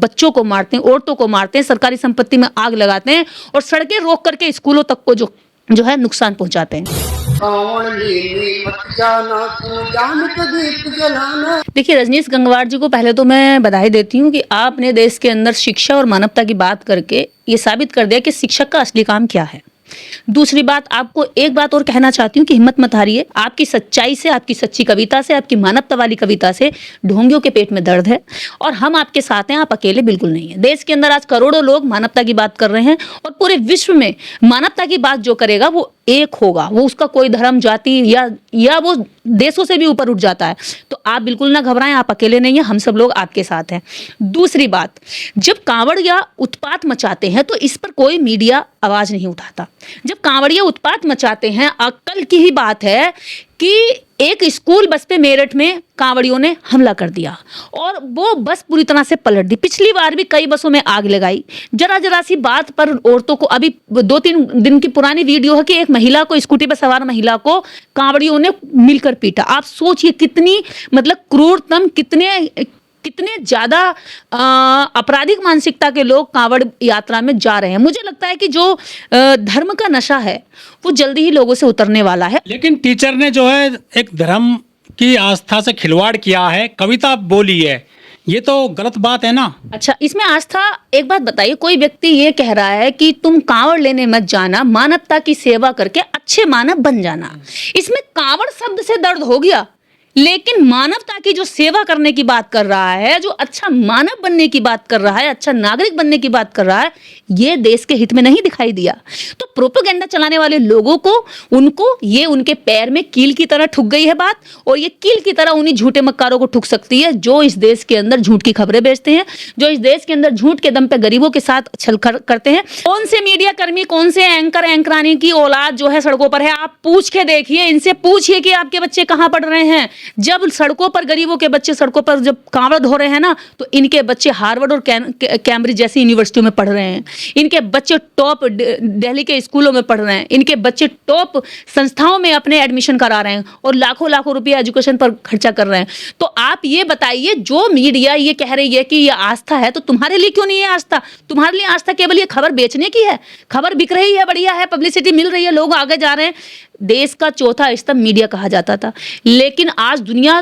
बच्चों को मारते हैं, औरतों को मारते हैं, सरकारी संपत्ति में आग लगाते हैं और सड़कें रोक करके स्कूलों तक को जो है नुकसान पहुंचाते हैं। देखिए, रजनीश गंगवार जी को पहले तो मैं बधाई देती हूँ कि आपने देश के अंदर शिक्षा और मानवता की बात करके ये साबित कर दिया कि शिक्षक का असली काम क्या है। दूसरी बात, आपको एक बात और कहना चाहती हूँ कि हिम्मत मत हारिए। आपकी सच्चाई से, आपकी सच्ची कविता से, आपकी मानवता वाली कविता से ढोंगियों के पेट में दर्द है और हम आपके साथ हैं, आप अकेले बिल्कुल नहीं हैं। देश के अंदर आज करोड़ों लोग मानवता की बात कर रहे हैं और पूरे विश्व में मानवता की बात जो करेगा वो एक होगा, वो उसका कोई धर्म, जाति या वो देशों से भी ऊपर उठ जाता है। तो आप बिल्कुल ना घबराएं, आप अकेले नहीं हैं, हम सब लोग आपके साथ हैं। दूसरी बात, जब कांवड़िया उत्पात मचाते हैं तो इस पर कोई मीडिया आवाज नहीं उठाता। जब कांवड़िया उत्पात मचाते हैं, अक्ल की ही बात है कि एक स्कूल बस पे मेरठ में कांवड़ियों ने हमला कर दिया और वो बस पूरी तरह से पलट दी। पिछली बार भी कई बसों में आग लगाई। जरा सी बात पर औरतों को, अभी 2-3 दिन की पुरानी वीडियो है कि एक महिला को, स्कूटी पर सवार महिला को कांवड़ियों ने मिलकर पीटा। आप सोचिए कितनी मतलब क्रूरतम, कितने ज्यादा आपराधिक मानसिकता के लोग कांवड़ यात्रा में जा रहे हैं। मुझे लगता है कि जो धर्म का नशा है वो जल्दी ही लोगों से उतरने वाला है। लेकिन टीचर ने जो है एक धर्म की आस्था से खिलवाड़ किया है, कविता बोली है, ये तो गलत बात है ना। अच्छा, इसमें आस्था, एक बात बताइए, कोई व्यक्ति ये कह रहा है कि तुम कांवड़ लेने मत जाना, मानवता की सेवा करके अच्छे मानव बन जाना। इसमें कांवड़ शब्द से दर्द हो गया, लेकिन मानवता की जो सेवा करने की बात कर रहा है, जो अच्छा मानव बनने की बात कर रहा है, अच्छा नागरिक बनने की बात कर रहा है, ये देश के हित में नहीं दिखाई दिया। तो प्रोपेगेंडा चलाने वाले लोगों को, ये उनके पैर में कील की तरह ठुक गई है बात, और ये कील की तरह उन्हीं झूठे मक्कारों को ठुक सकती है जो इस देश के अंदर झूठ की खबरें बेचते हैं, जो इस देश के अंदर झूठ के दम पे गरीबों के साथ छल करते हैं। कौन से मीडिया कर्मी, कौन से एंकरानी की औलाद जो है सड़कों पर है, आप पूछ के देखिए, इनसे पूछिए कि आपके बच्चे कहां पढ़ रहे हैं। जब सड़कों पर गरीबों के बच्चे सड़कों पर जब कांवड़ धो रहे हैं ना, तो इनके बच्चे हार्वर्ड और कैम्ब्रिज जैसी यूनिवर्सिटियों में पढ़ रहे हैं, इनके बच्चे टॉप दिल्ली के स्कूलों में पढ़ रहे हैं, इनके बच्चे टॉप संस्थाओं में अपने एडमिशन करा रहे हैं और लाखों लाखों रुपया एजुकेशन पर खर्चा कर रहे हैं। तो आप ये बताइए, जो मीडिया ये कह रही है कि ये आस्था है, तो तुम्हारे लिए क्यों नहीं है आस्था? तुम्हारे लिए आस्था केवल ये खबर बेचने की है, खबर बिक रही है, बढ़िया है, पब्लिसिटी मिल रही है, लोग आगे जा रहे हैं। देश का चौथा स्तंभ मीडिया कहा जाता था, लेकिन आज दुनिया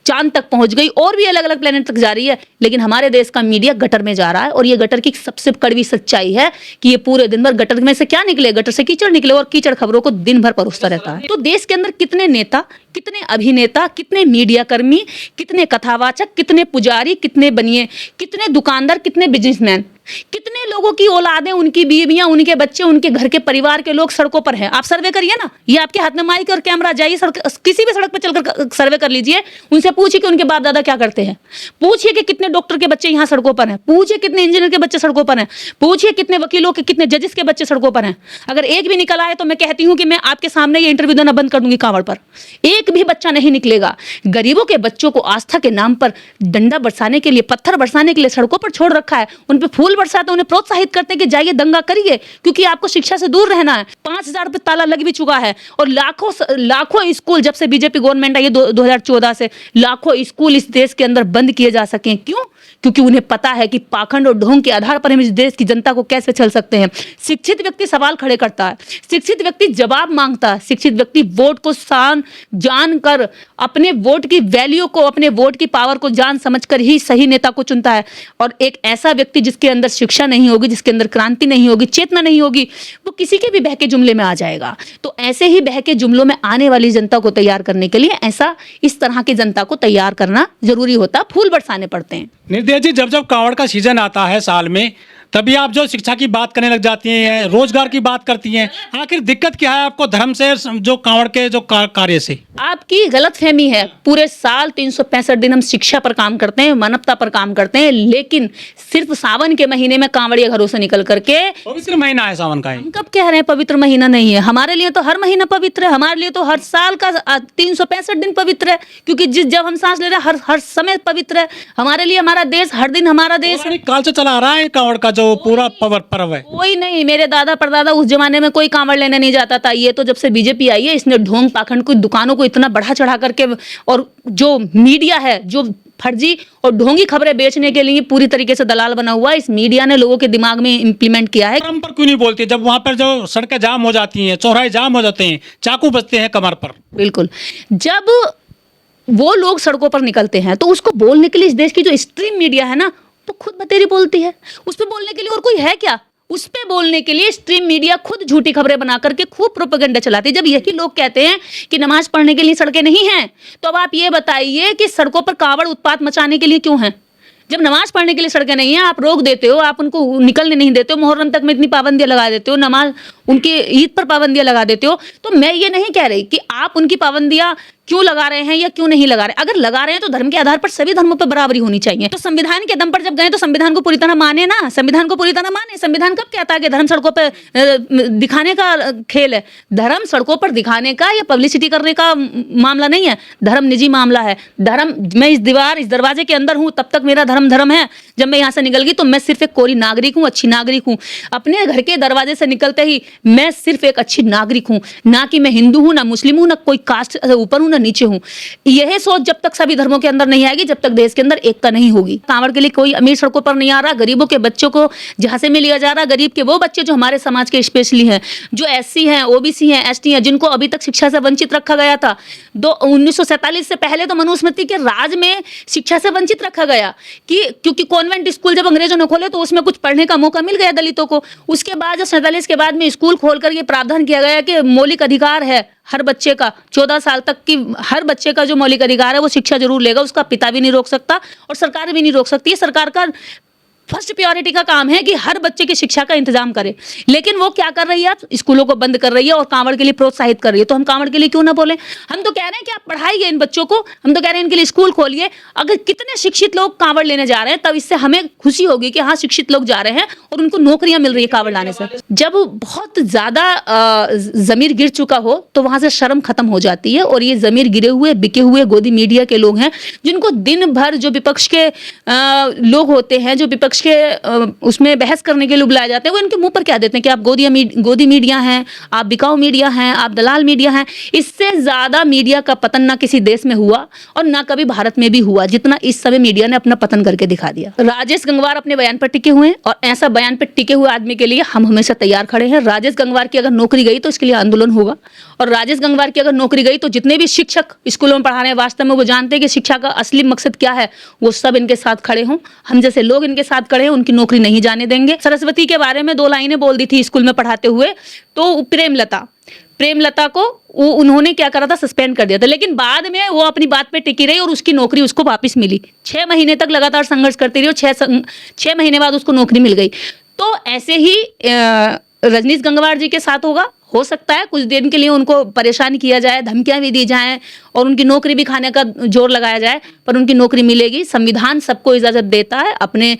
चांद तक पहुंच गई और भी अलग अलग प्लेनेट तक जा रही है, लेकिन हमारे देश का मीडिया गटर में जा रहा है। और ये गटर की सबसे कड़वी सच्चाई है कि ये पूरे दिन भर गटर में से क्या निकले, गटर से कीचड़ निकले, और कीचड़ खबरों को दिन भर परोसता रहता है। तो देश के अंदर कितने नेता, कितने अभिनेता, कितने मीडिया कर्मी, कितने कथावाचक, कितने पुजारी, कितने बनिए, कितने दुकानदार, कितने बिजनेसमैन, कितने लोगों की औलादें, उनकी बीवियां, उनके बच्चे, उनके घर के परिवार के लोग सड़कों पर हैं। आप सर्वे करिए ना, ये आपके हाथ में माइक और कैमरा, जाइए किसी भी सड़क पर चलकर सर्वे कर लीजिए, उनसे पूछिए कि उनके बाप दादा क्या करते हैं, पूछिए कि कितने डॉक्टर के बच्चे यहाँ सड़कों पर हैं, पूछिए कितने इंजीनियर के बच्चे सड़कों पर हैं, पूछिए कितने वकीलों के, कितने जजेस के बच्चे सड़कों पर हैं। अगर एक भी निकल आए तो मैं कहती हूँ कि मैं आपके सामने ये इंटरव्यू देना बंद कर दूंगी कांवड़ पर। एक भी बच्चा नहीं निकलेगा। गरीबों के बच्चों को आस्था के नाम पर डंडा बरसाने के लिए, पत्थर बरसाने के लिए सड़कों पर छोड़ रखा है, उन पर फूल बरसाते, उन्हें प्रोत्साहित करते हैं कि जाइए दंगा करिए, क्योंकि आपको शिक्षा से दूर रहना है। 5000 पे ताला लग भी चुका है और लाखों स्कूल, जब से बीजेपी गवर्नमेंट आई है 2014 से, लाखों स्कूल इस देश के अंदर बंद किए जा सके। क्यों? क्योंकि उन्हें पता है कि पाखंड और ढोंग के आधार पर हम इस देश की जनता को कैसे छल सकते हैं। शिक्षित व्यक्ति सवाल खड़े करता है, शिक्षित व्यक्ति जवाब मांगता है, शिक्षित व्यक्ति वोट को जानकर, अपने वोट की वैल्यू को, अपने वोट की पावर को जान समझकर ही सही नेता को चुनता है। और एक ऐसा व्यक्ति जिसके अंदर शिक्षा नहीं होगी, जिसके अंदर क्रांति नहीं होगी, चेतना नहीं होगी, वो किसी के भी बहके जुमले में आ जाएगा। तो ऐसे ही बहके जुमलों में आने वाली जनता को तैयार करने के लिए इस तरह की जनता को तैयार करना जरूरी होता, फूल बरसाने पड़ते हैं। निर्दय जी, जब कांवड़ का सीजन आता है साल में, तभी आप जो शिक्षा की बात करने लग जाती हैं, रोजगार की बात करती हैं। आखिर दिक्कत क्या है आपको धर्म से, जो कांवड़ के जो कार्य से? आपकी गलतफहमी है। पूरे साल 365 दिन हम शिक्षा पर काम करते हैं, मानवता पर काम करते हैं, लेकिन सिर्फ सावन के महीने में कांवड़िया घरों से निकल करके, पवित्र महीना है सावन का, हम कब कह रहे हैं पवित्र महीना नहीं है? हमारे लिए तो हर महीना पवित्र है, हमारे लिए तो हर साल का 365 दिन पवित्र है, क्योंकि जब हम सांस ले रहे हैं हर समय पवित्र है। हमारे लिए हमारा देश, हर दिन हमारा देश काल से चला आ रहा है कांवड़ का जो पूरा पर्व है। कोई नहीं, मेरे दादा परदादा उस जमाने में कोई कांवड़ लेने नहीं जाता था। ये तो जब से बीजेपी आई है, इसने ढोंग पाखंड की दुकानों को इतना बढ़ा चढ़ा करके, और जो मीडिया है, जो फर्जी और ढोंगी खबरें बेचने के लिए पूरी तरीके से दलाल बना हुआ है। इस मीडिया ने लोगों के दिमाग में इम्प्लीमेंट किया है। धर्म पर क्यों नहीं बोलती? जब वहाँ पर जो सड़कें जाम हो जाती हैं, चौराहे जाम हो जाते हैं, चाकू बजते हैं कमर पर। बिल्कुल, जब वो लोग सड़कों पर निकलते हैं तो उसको बोलने के लिए इस देश की जो स्ट्रीम मीडिया है ना, तो खुद बतेरी बोलती है। उस पर बोलने के लिए और कोई है क्या? उस पे बोलने के लिए स्ट्रीम मीडिया खुद झूठी खबरें बना करके खूब प्रोपेगेंडा चलाती है। जब यही लोग कहते हैं कि नमाज पढ़ने के लिए सड़कें नहीं हैं, तो अब आप ये बताइए कि सड़कों पर कावड़ उत्पात मचाने के लिए क्यों हैं? जब नमाज पढ़ने के लिए सड़कें नहीं हैं, आप रोक देते हो, आप उनको निकलने नहीं देते हो, मुहर्रम तक में इतनी पाबंदियां लगा देते हो, नमाज उनकी ईद पर पाबंदियां लगा देते हो, तो मैं ये नहीं कह रही कि आप उनकी पाबंदियां क्यों लगा रहे हैं या क्यों नहीं लगा रहे। अगर लगा रहे हैं तो धर्म के आधार पर सभी धर्मों पर बराबरी होनी चाहिए। तो संविधान के दम पर जब गए तो संविधान को पूरी तरह माने ना, संविधान को पूरी तरह माने। संविधान कब कहता है कि धर्म सड़कों पर दिखाने का खेल है? धर्म सड़कों पर दिखाने का या पब्लिसिटी करने का मामला नहीं है। धर्म निजी मामला है। धर्म, मैं इस दरवाजे के अंदर हूँ तब तक मेरा धर्म धर्म है। जब मैं यहाँ से निकल गई तो मैं सिर्फ एक कोरी नागरिक हूँ, अच्छी नागरिक हूँ। अपने घर के दरवाजे से निकलते ही मैं सिर्फ एक अच्छी नागरिक हूँ, ना कि मैं हिंदू हूँ, ना मुस्लिम हूँ, ना कोई कास्ट ऊपर हूँ, ना नीचे हूँ। यह सोच जब तक सभी धर्मों के अंदर नहीं आएगी, जब तक देश के अंदर एकता नहीं होगी। कांवड़ के लिए कोई अमीर सड़कों पर नहीं आ रहा, गरीबों के बच्चों को झांसे में लिया जा रहा। गरीब के वो बच्चे जो हमारे समाज के स्पेशली हैं, जो SC हैं, OBC हैं, ST हैं, जिनको अभी तक शिक्षा से वंचित रखा गया था। 1947 से पहले तो मनुस्मृति के राज में शिक्षा से वंचित रखा गया कि क्योंकि कॉन्वेंट स्कूल जब अंग्रेजों ने खोले तो उसमें कुछ पढ़ने का मौका मिल गया दलितों को। उसके बाद 47 के बाद में स्कूल खोलकर ये प्रावधान किया गया कि मौलिक अधिकार है हर बच्चे का, 14 साल तक की हर बच्चे का जो मौलिक अधिकार है वो शिक्षा जरूर लेगा। उसका पिता भी नहीं रोक सकता और सरकार भी नहीं रोक सकती है। सरकार का फर्स्ट प्रायोरिटी का काम है कि हर बच्चे की शिक्षा का इंतजाम करे। लेकिन वो क्या कर रही है? स्कूलों को बंद कर रही है और कांवड़ के लिए प्रोत्साहित कर रही है। तो हम कांवड़ के लिए क्यों ना बोले? हम तो कह रहे हैं कि आप पढ़ाइए इन बच्चों को, हम तो कह रहे हैं इनके लिए स्कूल खोलिए। अगर कितने शिक्षित लोग कांवड़ लेने जा रहे हैं तब इससे हमें खुशी होगी कि हाँ, शिक्षित लोग जा रहे हैं और उनको नौकरियां मिल रही है कांवड़ लाने से। जब बहुत ज्यादा जमीर गिर चुका हो तो वहां से शर्म खत्म हो जाती है। और ये जमीर गिरे हुए, बिके हुए गोदी मीडिया के लोग हैं, जिनको दिन भर जो विपक्ष के लोग होते हैं, जो विपक्ष के उसमें बहस करने के लिए बुलाए जाते हैं, वो इनके मुंह पर क्या देते हैं कि आप गोदी मीडिया हैं, आप बिकाऊ मीडिया हैं, आप दलाल मीडिया हैं। इससे ज्यादा मीडिया का पतन ना किसी देश में हुआ और ना कभी भारत में भी हुआ जितना इस समय मीडिया ने अपना पतन करके दिखा दिया। राजेश गंगवार अपने बयान पर टिके हुए हैं और ऐसा बयान पर टिके हुए आदमी के लिए हम हमेशा तैयार खड़े हैं। राजेश गंगवार की अगर नौकरी गई तो इसके लिए आंदोलन होगा। और राजेश गंगवार की अगर नौकरी गई तो जितने भी शिक्षक स्कूलों में पढ़ा रहे हैं, वास्तव में वो जानते हैं कि शिक्षा का असली मकसद क्या है, वो सब इनके साथ खड़े हों। हम जैसे लोग इनके साथ खड़े हैं, उनकी नौकरी नहीं जाने देंगे। सरस्वती के बारे में 2 लाइनें बोल दी थी स्कूल में पढ़ाते हुए, तो प्रेमलता को उन्होंने क्या करा था? सस्पेंड कर दिया था। लेकिन बाद में वो अपनी बात पे टिकी रही और उसकी नौकरी उसको वापस मिली। 6 महीने तक लगातार संघर्ष करती रही और 6 महीने बाद उसको नौकरी मिल गई। तो ऐसे ही रजनीश गंगवार जी के साथ होगा। हो सकता है कुछ दिन के लिए उनको परेशान किया जाए, धमकियां भी दी जाएं और उनकी नौकरी भी खाने का जोर लगाया जाए, पर उनकी नौकरी मिलेगी। संविधान सबको इजाजत देता है अपने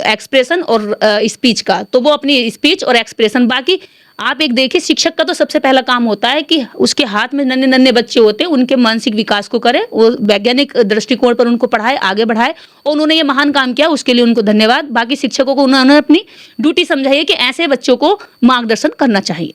एक्सप्रेशन और स्पीच का, तो वो अपनी स्पीच और एक्सप्रेशन, बाकी आप एक देखिए, शिक्षक का तो सबसे पहला काम होता है कि उसके हाथ में नन्हे नन्हे बच्चे होते हैं, उनके मानसिक विकास को करे, वो वैज्ञानिक दृष्टिकोण पर उनको पढ़ाए, आगे बढ़ाए। और उन्होंने ये महान काम किया, उसके लिए उनको धन्यवाद। बाकी शिक्षकों को उन्होंने अपनी ड्यूटी समझाई है कि ऐसे बच्चों को मार्गदर्शन करना चाहिए।